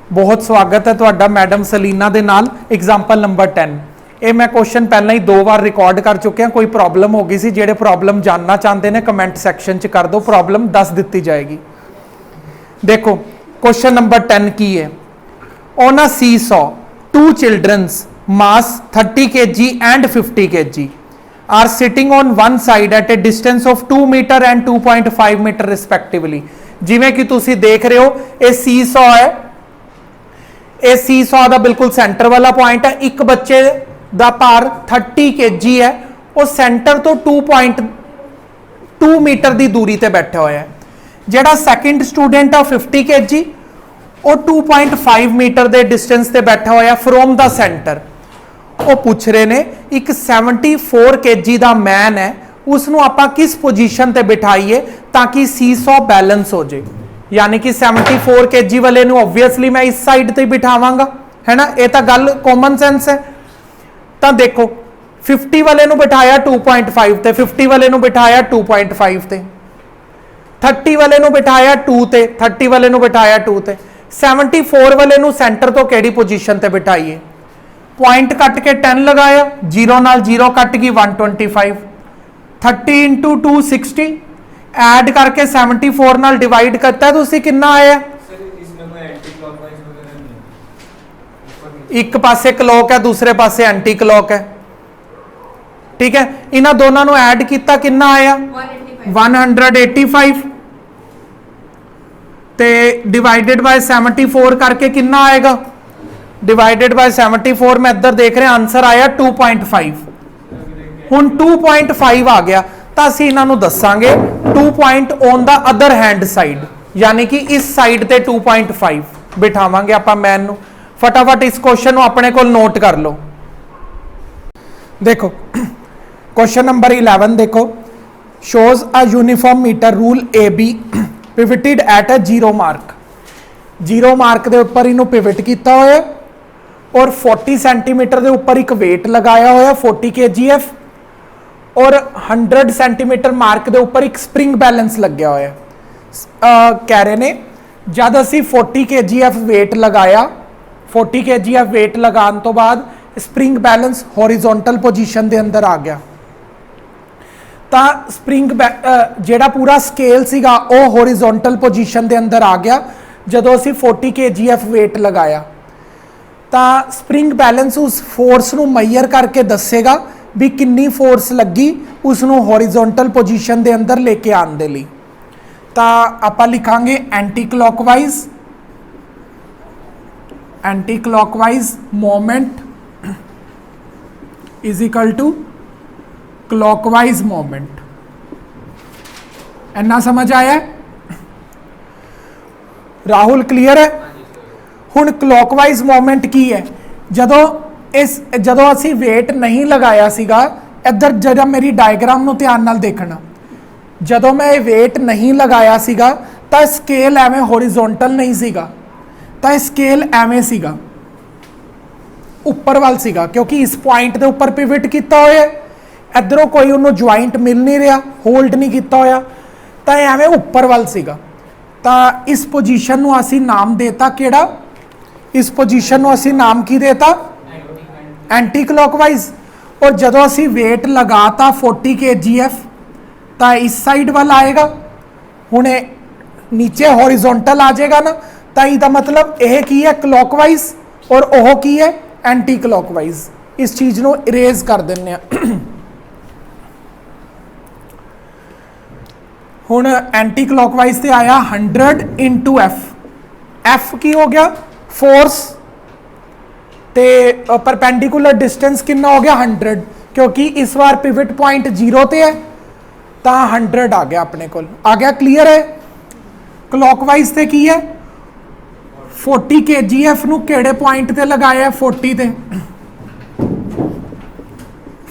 बहुत स्वागत है तुहाडा मैडम सलीना दे नाल। एग्जाम्पल नंबर 10 ये मैं क्वेश्चन पहले ही 2 बार रिकॉर्ड कर चुके कोई प्रॉब्लम हो गई सी, जेडे प्रॉब्लम जानना चाहते हैं कमेंट सैक्शन च कर दो, प्रॉब्लम दस दी जाएगी। देखो क्वेश्चन नंबर 10 की है, on a seesaw 2 childrens mass 30 kg and 50 kg are sitting on one side at a distance of 2 metre and 2.5 metre respectively. जिवें कि तुसी देख रहे हो ये सी सॉ है, ये सी सॉ दा बिल्कुल सेंटर वाला पॉइंट है। एक बच्चे दा भार 30 kg है, वो सेंटर तो 2.2 मीटर की दूरी ते बैठा हुआ है। जेड़ा सैकेंड स्टूडेंट है 50 kg, वो 2.5 मीटर के डिस्टेंस से बैठा हुआ फ्रॉम द सेंटर। वो पूछ रहे ने एक 74 kg का मैन है, उसनों आपां किस पोजीशन ते बिठाइए ताकि सी सॉ बैलेंस हो जाए। यानी कि 74 kg वाले नूं ऑब्वियसली मैं इस साइड ते बिठावांगा, है ना, ये तो गल कॉमन सेंस है। तो देखो 50 वाले नूं बिठाया 2.5 ते, 50 वाले नूं बिठाया 2.5 ते, 30 वाले नूं बिठाया 2 ते, 30 वाले नूं बिठाया 2 ते, 74 वाले नूं सेंटर तो केड़ी पोजीशन ते बिठाइए। पॉइंट कट के 10 लगाया, 0 नाल 0 कट गई 125, 30 इंटू 2 60, ऐड करके 74 नाल डिवाइड करता तो उसी कितना आया। एक पासे क्लॉक है, दूसरे पासे एंटी क्लॉक है, ठीक है। इन्हां दोनों नूं ऐड किया कितना आया 185 ते डिवाइडेड बाय 74 करके कितना आएगा, डिवाइडेड बाय 74 में इधर देख रहे हैं आंसर आया 2.5। हुण 2.5 आ गया तो असीं इन्हां नूं दसांगे 2 point on the other hand side, यानी कि इस साइड ते 2.5 बिठावांगे आपां मैन नूं। फटाफट इस क्वेश्चन नूं अपने कोल नोट कर लो। देखो क्वेश्चन नंबर 11 देखो, shows a uniform metre rule A B pivoted at a 0 mark. 0 mark के उपर इनू पिवट किया होया और 40 सेंटीमीटर के उपर एक वेट लगाया होया 40 kgf और 100 सेंटीमीटर मार्क के उपर एक स्प्रिंग बैलेंस लग्या होया। कह रहे ने जब असी 40 kgf वेट लगाया, 40 kgf वेट लगाने तो बाद स्प्रिंग बैलेंस हॉरिजोंटल पोजीशन के अंदर आ गया, तो स्प्रिंग जेड़ा पूरा स्केल सीगा वो हॉरिजोंटल पोजीशन के अंदर आ गया। जदों असी 40 kgf वेट लगाया तो स्प्रिंग बैलेंस उस फोर्स नूं मैयर करके दसेगा भी कितनी फोर्स लगी उसनूं हॉरिजोंटल पोजीशन के अंदर लेके आने दे लई। तो आपां लिखांगे anticlockwise moment is equal to clockwise moment. इन्ना समझ आया राहुल, क्लीयर है। हुण क्लॉकवाइज मोमेंट की है, जदों असी वेट नहीं लगाया सीगा, इधर जरा मेरी डायग्राम नूं ध्यान नाल देखना, जदों मैं वेट नहीं लगाया सीगा तो स्केल एवें हॉरिजोंटल नहीं सीगा, तो स्केल एवें सीगा उपर वाल सीगा, क्योंकि इस पॉइंट के उपर पिवट किया होया, इधरों कोई उन्होंने ज्वाइंट मिल नहीं रहा, होल्ड नहीं किया होया, तो एवें उपर वाल सीगा। तो इस पोजीशन नूं असी नाम देता केड़ा, इस पोजीशन नूं असी नाम की देता एंटी क्लॉकवाइज। और जदों असी वेट लगाता 40 kgf तो इस साइड वाला आएगा, हुणे नीचे हॉरिजोंटल आ जाएगा ना, तो इसका मतलब यह की है क्लॉकवाइज और ओह की है एंटी क्लॉकवाइज। इस चीज़ को इरेज कर देने। हुण एंटी क्लॉकवाइज से आया 100 इंटू एफ, एफ की हो गया फोर्स, ते परपेंडिकुलर डिस्टेंस कितना हो गया 100, क्योंकि इस बार पिवट पॉइंट 0 ते है तो 100 आ गया अपने को, आ गया। क्लीयर है। क्लॉकवाइज से की है 40 kgf नूं केड़े पॉइंट ते लगाया 40 ते,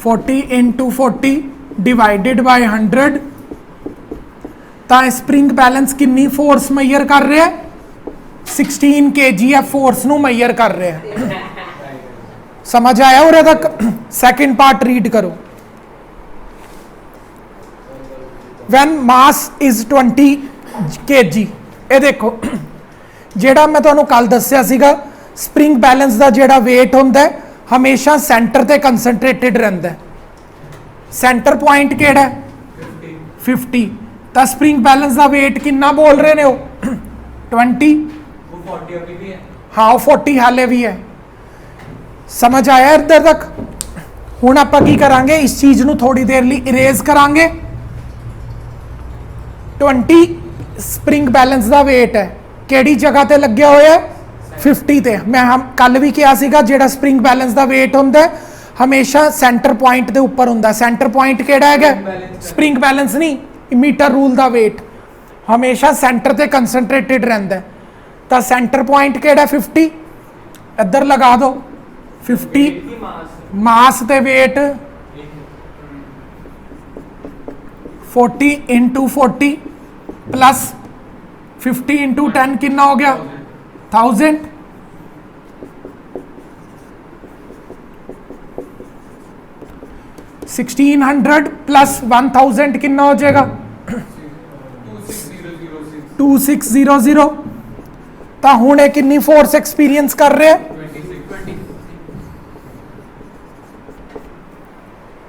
40 इंटू 40 डिवाइडेड बाय 100, तो स्प्रिंग बैलेंस कितनी फोर्स मैयर कर रहे हैं 16 kgf फोर्स नूं मैयर कर रहे हैं। समझ आया और तक। सेकंड पार्ट रीड करो। व्हेन मास इज 20 kg, ये देखो ਜਿਹੜਾ ਮੈਂ ਤੁਹਾਨੂੰ ਕੱਲ ਦੱਸਿਆ ਸੀਗਾ ਸਪ੍ਰਿੰਗ ਬੈਲੈਂਸ ਦਾ ਜਿਹੜਾ weight ਹੁੰਦਾ ਹੈ, ਹਮੇਸ਼ਾ ਸੈਂਟਰ ਤੇ ਕੰਸੈਂਟਰੇਟਿਡ ਰਹਿੰਦਾ ਹੈ। ਸੈਂਟਰ ਪੁਆਇੰਟ ਕਿਹੜਾ ਹੈ 50 ਤਾਂ ਸਪ੍ਰਿੰਗ ਬੈਲੈਂਸ ਦਾ weight ਕਿੰਨਾ ਬੋਲ ਰਹੇ ਨੇ ਉਹ 20 वो 40 अभी भी है। हाँ वो 40 हाले भी है। समझ आया इधर तक। हुण आपां की करांगे इस चीज नूं थोड़ी देर लई इरेज करांगे। 20 स्प्रिंग बैलेंस दा वेट है किहड़ी जगह ते लग्या होया है 50 ते। मैं हम कल भी कहा सीगा जिहड़ा स्प्रिंग बैलेंस दा वेट हुंदा है हमेशा सेंटर पॉइंट दे उपर हुंदा। सेंटर पॉइंट किहड़ा हैगा स्प्रिंग बैलेंस नहीं मीटर रूल दा वेट हमेशा सेंटर ते कंसनट्रेटेड रहिंदा है। तो सेंटर पॉइंट केड़ा 50 इधर लगा दो 50 मास ते वेट 40 इंटू 40 प्लस 50 इंटू 10 कितना हो गया 1000 1600 प्लस 1000 कितना हो जाएगा 2600। तो हुण ये कितनी फोर्स एक्सपीरियंस कर रहे हैं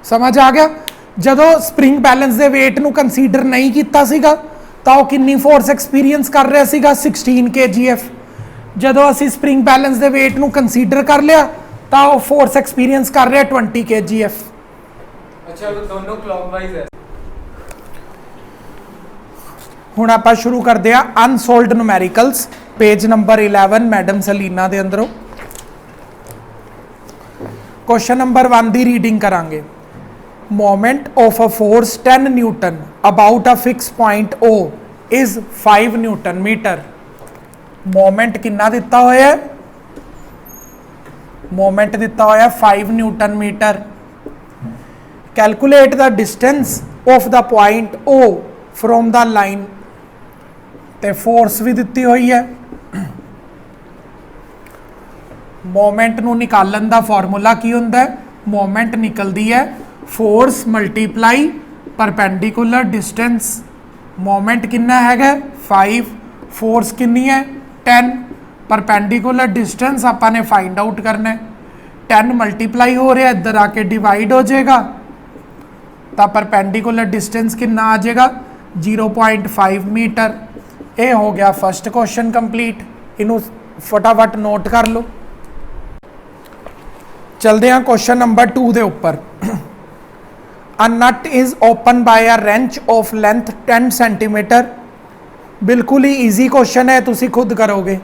समझ आ गया। जदों स्प्रिंग बैलेंस दे वेट नूं कंसीडर नहीं किया सीगा तो वो कितनी फोर्स एक्सपीरियंस कर रहा सीगा 16 kgf। जदों असी स्प्रिंग बैलेंस दे वेट नूं कंसीडर कर लिया तो वो फोर्स एक्सपीरियंस कर रहा 20 kgf। अच्छा वो दोनों क्लॉकवाइज है। हुण आपां शुरू करते हैं unsolved numericals page number 11 madam Salina दे अंदरों। क्वेश्चन नंबर 1 दी रीडिंग करांगे। Moment of a force 10 newton about a fix point O is 5 newton metre. Moment कितना दिता होया है मोमेंट दिता होया 5 newton metre. Calculate the distance of the point O from the line ते फोर्स भी दिती हुई है। मोमेंट नूं निकालन दा फॉर्मूला की हुंदा है मोमेंट निकलदी है force multiply perpendicular distance. Moment कितना हैगा 5 फोर्स कितनी है 10 परपेंडिकुलर डिस्टेंस आपां ने फाइंड आउट करना है। 10 मल्टीप्लाई हो रहा है इधर आके डिवाइड हो जाएगा तो परपेंडिकुलर डिस्टेंस कितना आ जाएगा 0.5 मीटर। ये हो गया फर्स्ट क्वेश्चन कंप्लीट। इनू फटाफट नोट कर लो। चलते हैं क्वेश्चन नंबर 2 के उपर। A nut is open by a wrench of length 10 centimetre. बिल्कुल ही ईजी क्वेश्चन है तुसी खुद करोगे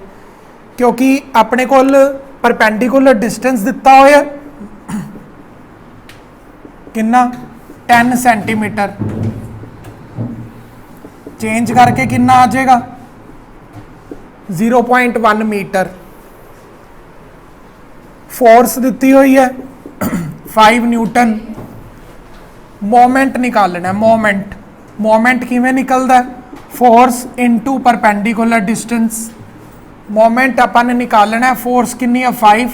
क्योंकि अपने कोल परपेंडिकुलर डिस्टेंस दिता होया कितना 10 सेंटीमीटर चेंज करके कितना आ जाएगा 0.1 मीटर। फोर्स दी हुई है 5 न्यूटन। मोमेंट निकालना है मोमेंट मोमेंट किवें निकलता है force into perpendicular distance. Moment अपन ने निकालना है फोर्स कितनी है 5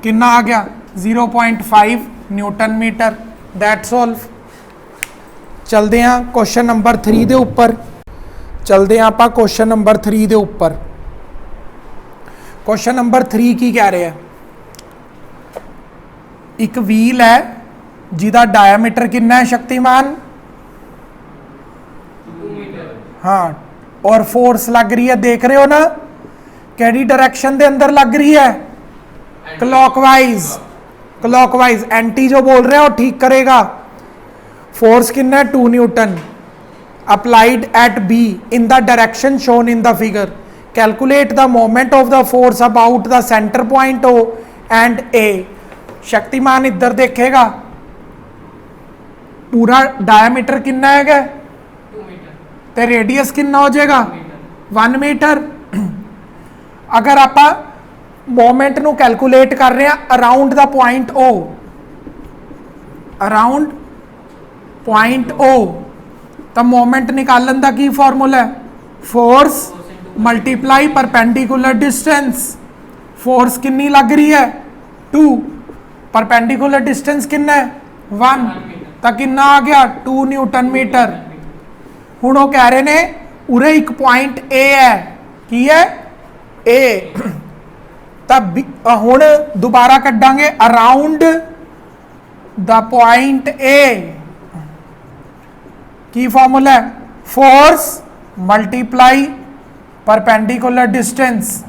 कितना आ गया 0.5 न्यूटन मीटर। That's all. चलते हैं क्वेश्चन नंबर 3 के उपर। चलते हैं आप क्वेश्चन नंबर 3 के उपर। क्वेश्चन नंबर 3 की कह रहे हैं एक व्हील है जिसका डायमीटर कितना है शक्तिमान हाँ और फोर्स लग रही है देख रहे हो ना केड़ी डायरेक्शन के अंदर लग रही है क्लॉकवाइज। क्लॉकवाइज एंटी जो बोल रहे हैं वो ठीक करेगा। फोर्स कितना है 2 Newton applied at be in the direction shown in the figure. Calculate the moment of the force about the centre point O and A। Shaktimaan इधर देखेगा पूरा डायमीटर कितना है 2 मीटर ते रेडियस कितना हो जाएगा 1 मीटर। अगर आप मोमेंट नू कैलकुलेट कर रहे हैं around the point O around point O तो मोमेंट निकालन का की फॉर्मूला है force multiply perpendicular distance. Force कितनी लग रही है 2 परपेंडिकुलर डिस्टेंस कितना है 1 तो कितना आ गया 2 न्यूटन मीटर। हुण वो कह रहे ने उरे एक पॉइंट A है की है ए। तब हुण दोबारा कड्डांगे अराउंड द पॉइंट ए की फॉर्मूला है force multiply perpendicular distance.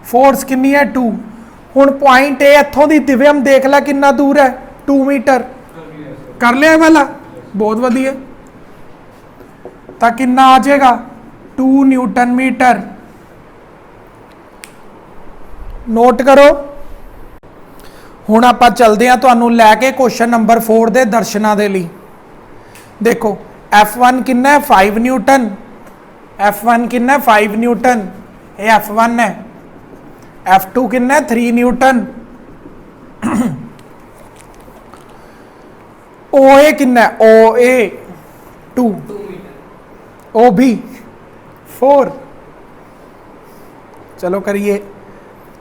Force कितनी है 2। हुण पॉइंट ए इत्थों दी दिव्यम देख ला कितना दूर है 2 मीटर। कर लिया ये वाला बहुत वधिया। तो कितना आ जाएगा 2 न्यूटन मीटर। नोट करो। हुण आपां चलदे हां तुहानूं लैके क्वेश्चन नंबर 4 दे दर्शनां दे लई। देखो F1 कितना है 5 न्यूटन। F1 कितना है 5 न्यूटन, ये F1 है। F2 कितना है 3 न्यूटन। OA कितना है OA 2 मीटर। OB 4। चलो करिए।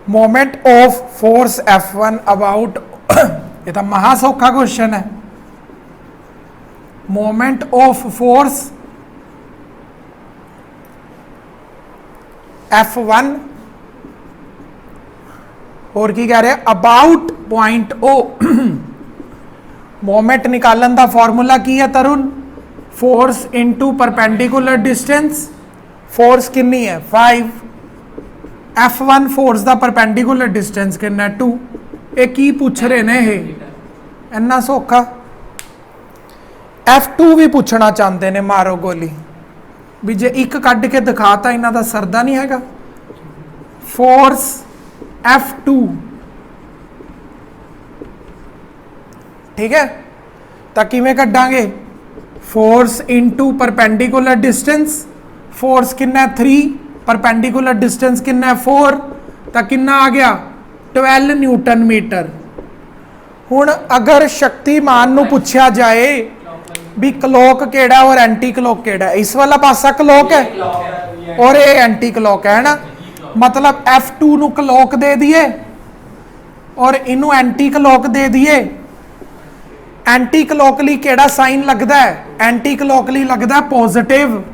Moment of force F1 about ये तो महा सौखा क्वेश्चन है। मोमेंट ऑफ फोर्स F1 और की कह रहे हैं अबाउट पॉइंट O। मोमेंट निकालन का फॉर्मूला की है Tarun force into perpendicular distance. Force कितनी है 5। F1 फोर्स का परपेंडिकुलर डिस्टेंस कितना 2। ये की पूछ रहे ने ये इन्ना सौखा। F2 भी पूछना चाहते ने मारो गोली भी जे एक कढ़ के दिखाता इन्हों का सरदा नहीं हैगा। फोर्स F2 ठीक है तो किवें कढ़ांगे force into perpendicular distance. Force कितना 3 परपेंडिकुलर डिस्टेंस कितना 4 तो कितना आ गया 12 न्यूटन मीटर। हुण अगर शक्तिमान नूं पूछा जाए भी क्लॉक केड़ा और एंटी क्लॉक केड़ा, इस वाला पासा क्लॉक है और ये एंटी क्लॉक है ना। मतलब F2 नूं क्लॉक दे दिए और इनू एंटी क्लॉक दे दिए। एंटी क्लॉकली केड़ा साइन लगता है, एंटी क्लॉकली लगता है पॉजिटिव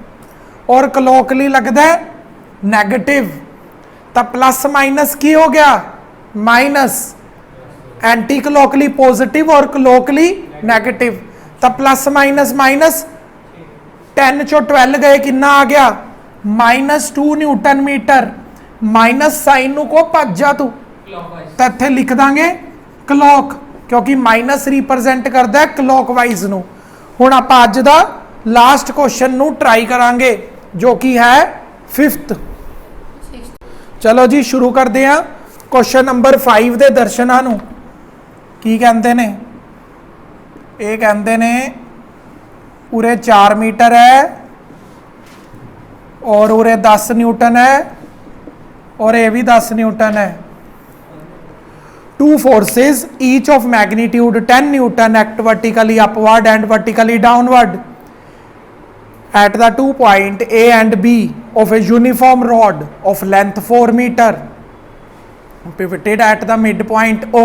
और क्लॉकली लगता है नेगेटिव। तो प्लस माइनस की हो गया माइनस। एंटी क्लॉकली पॉजिटिव और क्लॉकली नेगेटिव। तो प्लस माइनस माइनस 10 चो 12 गए कितना आ गया -2 न्यूटन मीटर। माइनस साइन को भज जा तू तो इत्थे लिख देंगे क्लॉक क्योंकि माइनस रिप्रजेंट करता है क्लॉकवाइज नूं। हुण आपां अज दा लास्ट क्वेश्चन नूं ट्राई करांगे जो कि है 5th। चलो जी शुरू करते हैं क्वेश्चन नंबर 5 दे दर्शनां नूं। की कहंदे ने ये कहते ने उरे 4 मीटर है और उरे 10 न्यूटन है और ये भी 10 न्यूटन है। Two forces each of magnitude 10 Newton act vertically upward and vertically downward at the 2 point A and B of a uniform rod of length 4 meter pivoted at the midpoint O.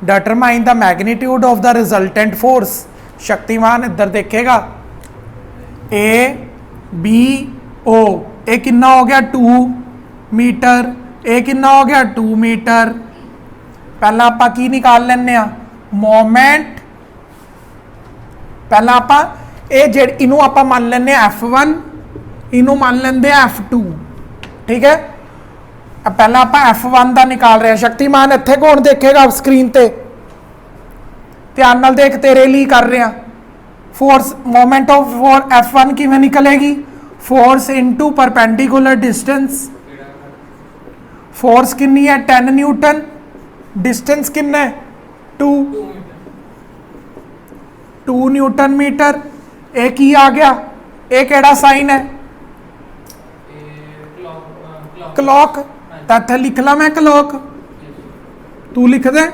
Determine the magnitude of the resultant force. Shaktimaan इधर देखेगा A B O। ये कितना हो गया 2 metre. ये कितना हो गया 2 मीटर। पहला आप की निकाल लेने मोमेंट। पहला आप इनू आप मान लेने F1 इनू मान लेंगे F2 ठीक है। पहला आप F1 का निकाल रहे हैं। शक्तिमान इत्थे कौन देखेगा स्क्रीन ते ध्यान नाल देख तेरे लिए कर रहे हैं। फोर्स मोमेंट ऑफ F1 किवें निकलेगी force into perpendicular distance. Force कितनी है 10 न्यूटन। डिस्टेंस कितना है 2 न्यूटन मीटर। एक ही आ गया। एक केड़ा साइन है क्लॉक। तो लिख ला मैं क्लॉक तू लिख दे।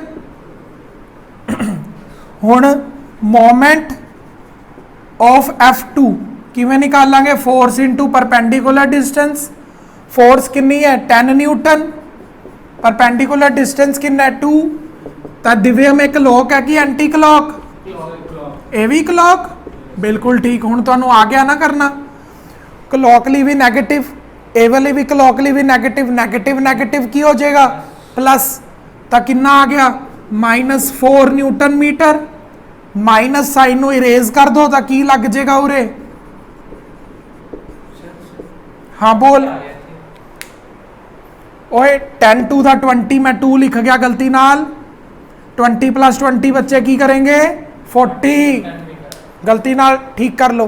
हुण मोमेंट ऑफ F2 किवें निकालांगे force into perpendicular distance. Force कितनी है 10 न्यूटन। परपेंडिकुलर डिस्टेंस कितना है 2। तो दिव्य में क्लॉक है कि एंटी क्लॉक ये भी क्लॉक बिल्कुल ठीक। हुण तुहानूं आ गया ना करना क्लॉकली भी नैगेटिव ਇਹ ਵਾਲੀ ਵੀ ਕਲੌਕ ਲਈ ਵੀ ਨੈਗੇਟਿਵ ਨੈਗੇਟਿਵ ਨੈਗੇਟਿਵ ਕੀ ਹੋ ਜਾਏਗਾ प्लस ਤਾਂ ਕਿੰਨਾ ਆ ਗਿਆ -4 ਨਿਊਟਨ ਮੀਟਰ माइनस साइन ਨੂੰ इरेज कर दो ਤਾਂ ਕੀ ਲੱਗ ਜਾਏਗਾ ਉਰੇ हाँ बोल ओए 10 टू था 20 मैं 2 लिख गया गलती नाल 20 + 20 बच्चे की करेंगे 40 गलती नाल ठीक कर लो